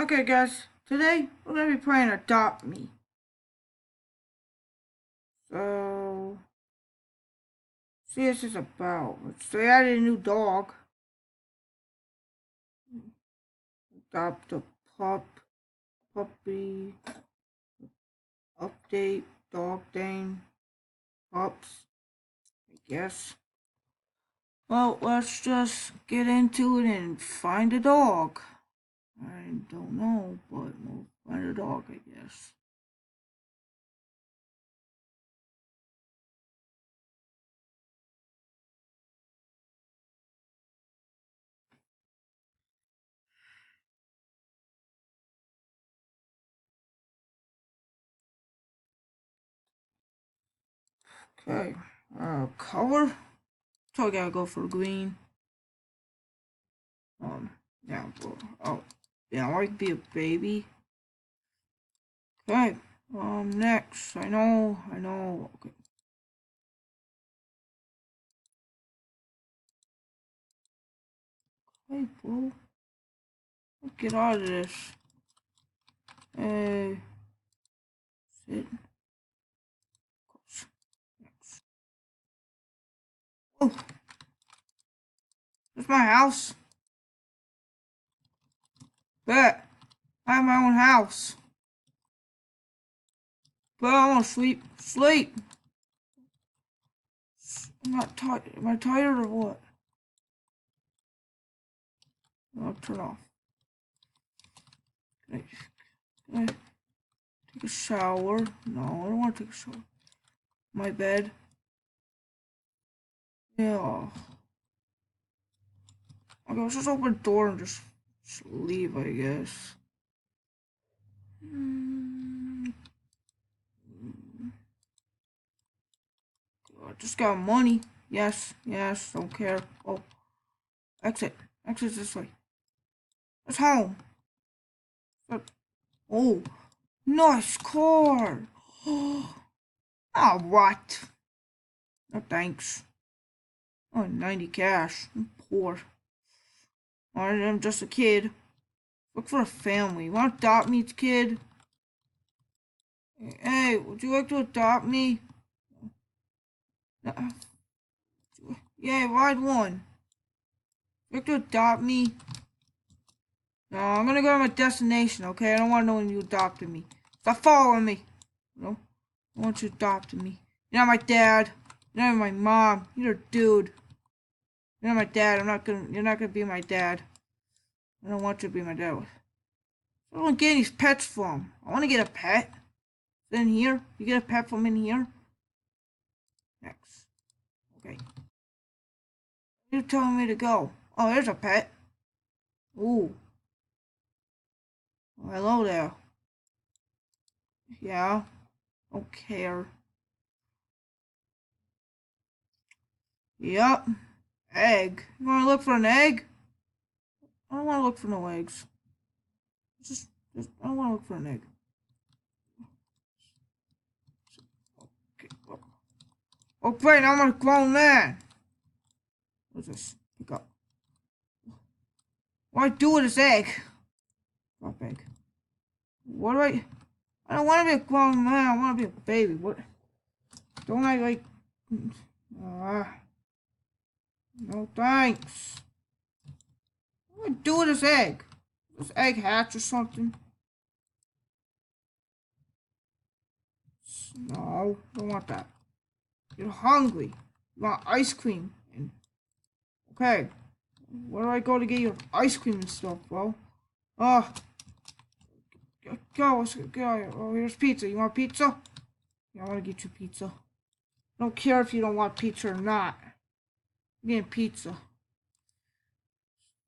Okay, guys, today we're gonna be playing Adopt Me. So, see what this is about. So, they added a new dog. Adopt a puppy, update, dog thing, pups, I guess. Well, let's just get into it and find a dog. I don't know, but we'll find a dog, I guess. Okay, color. So I gotta go for green. Yeah, bro. Oh, yeah, I like be a baby. Okay. Next. I know. Okay. Hey, bro. Get out of this. Hey, sit. Next. Oh, this is my house. Bet. I have my own house. But I want to sleep. Sleep. I'm not tired. Am I tired or what? I'll turn off. Can I take a shower? No, I don't want to take a shower. My bed. Yeah. Okay, let's just open the door and just leave, I guess. Mm, I just got money. Yes, yes, don't care. Oh, exit. Exit this way. It's home. Oh, nice car. Oh, what? No thanks. Oh, 90 cash. I'm poor. I'm just a kid. Look for a family. You want to adopt me, kid? Hey, would you like to adopt me? Uh, yeah, ride one. You like to adopt me? No, I'm gonna go to my destination, okay? I don't want to know when you adopted me. Stop following me. No, I want you adopting me. You're not my dad. You're not my mom. You're a dude. You're not my dad. You're not gonna be my dad. I don't want you to be my dad. I don't get these pets from. I want to get a pet. In here? You get a pet from in here? Next. Okay. You're telling me to go. Oh, there's a pet. Ooh. Oh, hello there. Yeah. Don't care. Yup. Egg. You wanna look for an egg? I don't wanna look for no eggs. Just I don't wanna look for an egg. Okay. Oh, great, I'm a grown man. What's this? Pick up. What do I do with this egg? Drop egg. What do I don't wanna be a grown man, I wanna be a baby. What? Don't I like... Uh, no thanks. What do I do with this egg? This egg hatch or something? No, don't want that. You're hungry. You want ice cream. And okay, where do I go to get your ice cream and stuff, bro? Oh, go. Oh, here's pizza. You want pizza? Yeah, I want to get you pizza. I don't care if you don't want pizza or not. I'm getting pizza.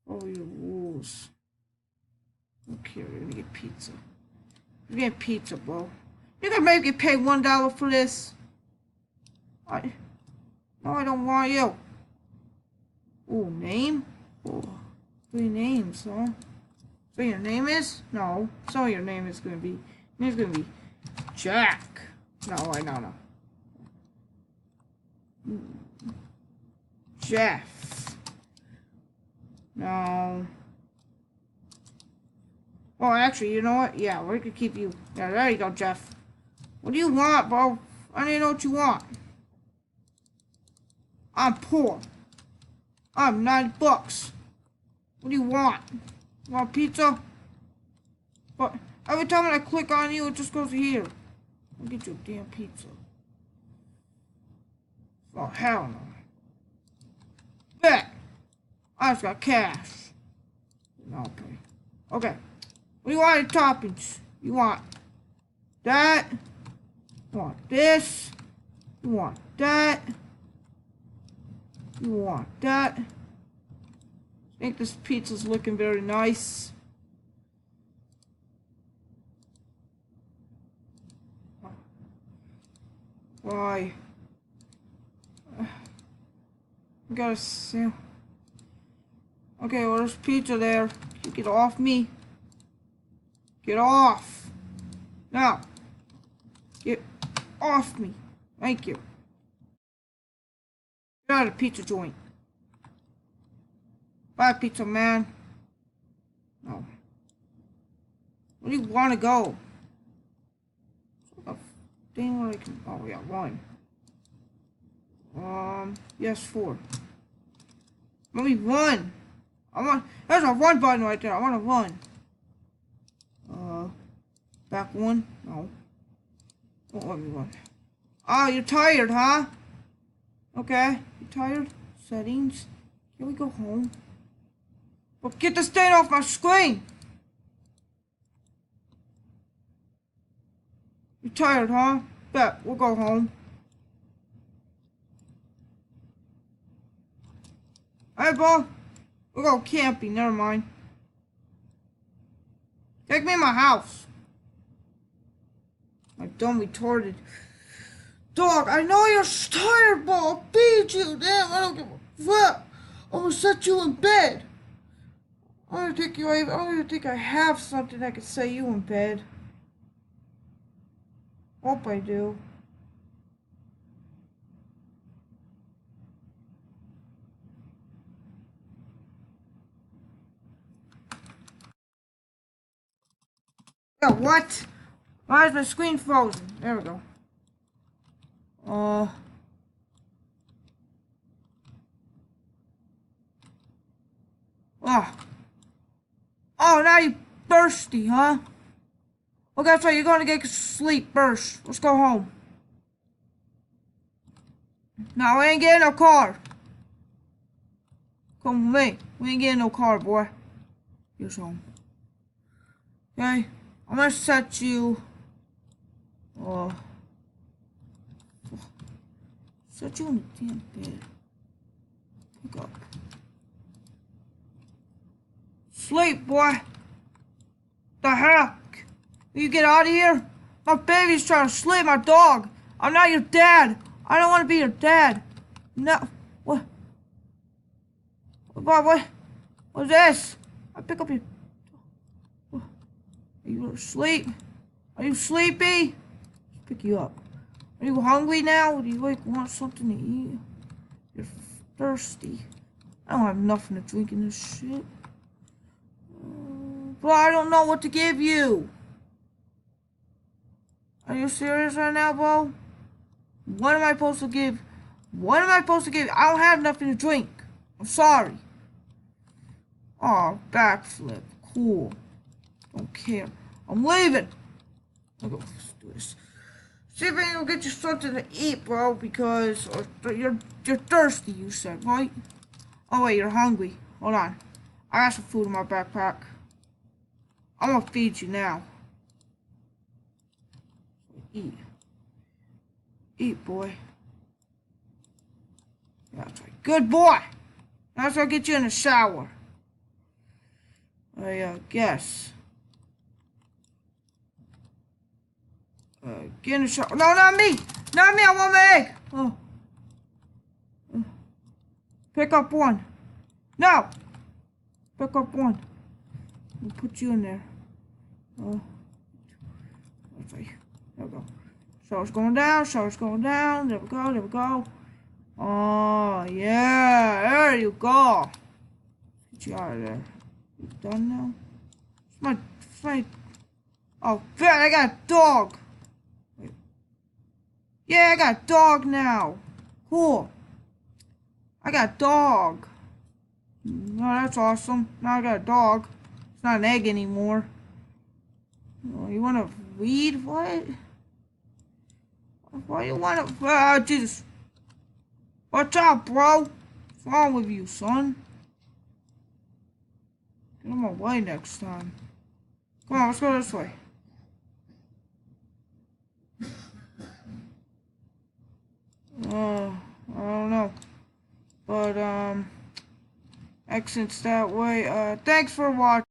Oh, your rules. I don't care. You're gonna get pizza. You're getting pizza, bro. You're gonna make me pay $1 for this. I, no, I don't want you. Ooh, name? Ooh, 3 names, huh? So your name is? No. So your name is gonna be. Name's gonna be Jack. No, I no. Jeff. No. Oh, actually, you know what? Yeah, we could keep you. Yeah, there you go, Jeff. What do you want, bro? I don't even know what you want. I'm poor. I'm $9. What do you want? You want pizza? But every time I click on you, it just goes here. I'll get you a damn pizza. Oh, hell no. Bet. I just got cash. No, I'll pay. Okay. What do you want in toppings? You want that? You want this? You want that? You want that? I think this pizza's looking very nice. Why? I gotta see. Okay, well, there's pizza there. You get off me. Get off. Now. Get off me. Thank you. Get out of the pizza joint. Bye, pizza man. No. Where do you want to go? Thing where I can. Oh, yeah, one. Yes, 4. Let me run. There's a run button right there. I want to run. Back 1. No. Don't let me run. Oh, you're tired, huh? Okay. You tired? Settings. Can we go home? Well, get the stain off my screen. You're tired, huh? Bet. We'll go home. Hey, bro. We'll go camping. Never mind. Take me to my house. My dumb retarded dog. I know you're tired, bro. I'll feed you. Damn, I don't give a fuck. I'm gonna set you in bed. I don't even think I have something that could set you in bed. Hope I do. Yeah, what? Why is my screen frozen? There we go. Oh, now you thirsty, huh? Well, that's right. You're gonna get sleep first. Let's go home. No, we ain't getting no car. Come with me. We ain't getting no car, boy. Here's home. Okay? I'm gonna set you. Set you in the damn bed. Pick up. Sleep, boy. The heck? Will you get out of here? My baby's trying to sleep, my dog. I'm not your dad. I don't want to be your dad. No. What? What's this? I pick up your... Are you asleep? Are you sleepy? Let's pick you up. Are you hungry now? Do you want something to eat? You're thirsty. I don't have nothing to drink in this shit. But I don't know what to give you. Are you serious right now, bro? What am I supposed to give? What am I supposed to give? I don't have nothing to drink. I'm sorry. Oh, backflip. Cool. Don't care. I'm leaving. Let's do this. See if I can get you something to eat, bro, because you're thirsty, you said, right? Oh, wait, you're hungry. Hold on. I got some food in my backpack. I'm gonna feed you now. Eat. Eat, boy. That's right. Good boy. Now let's go get you in the shower. I guess. Get in the shower. No, not me. Not me. I want my egg. Oh. Pick up one. No. Pick up one. We'll put you in there. Oh. That's right. There we go. Shower's going down. Shower's going down. There we go. There we go. Oh, yeah. There you go. Get you out of there. You done now? It's my... Oh, good, I got a dog. Wait. Yeah, I got a dog now. Cool. I got a dog. No, that's awesome. Now I got a dog. It's not an egg anymore. Oh, you want to read? What? Why you want to... Ah, Jesus. Watch out, bro. What's wrong with you, son? Get on my way next time. Come on, let's go this way. I don't know. But, exit's that way. Thanks for watching.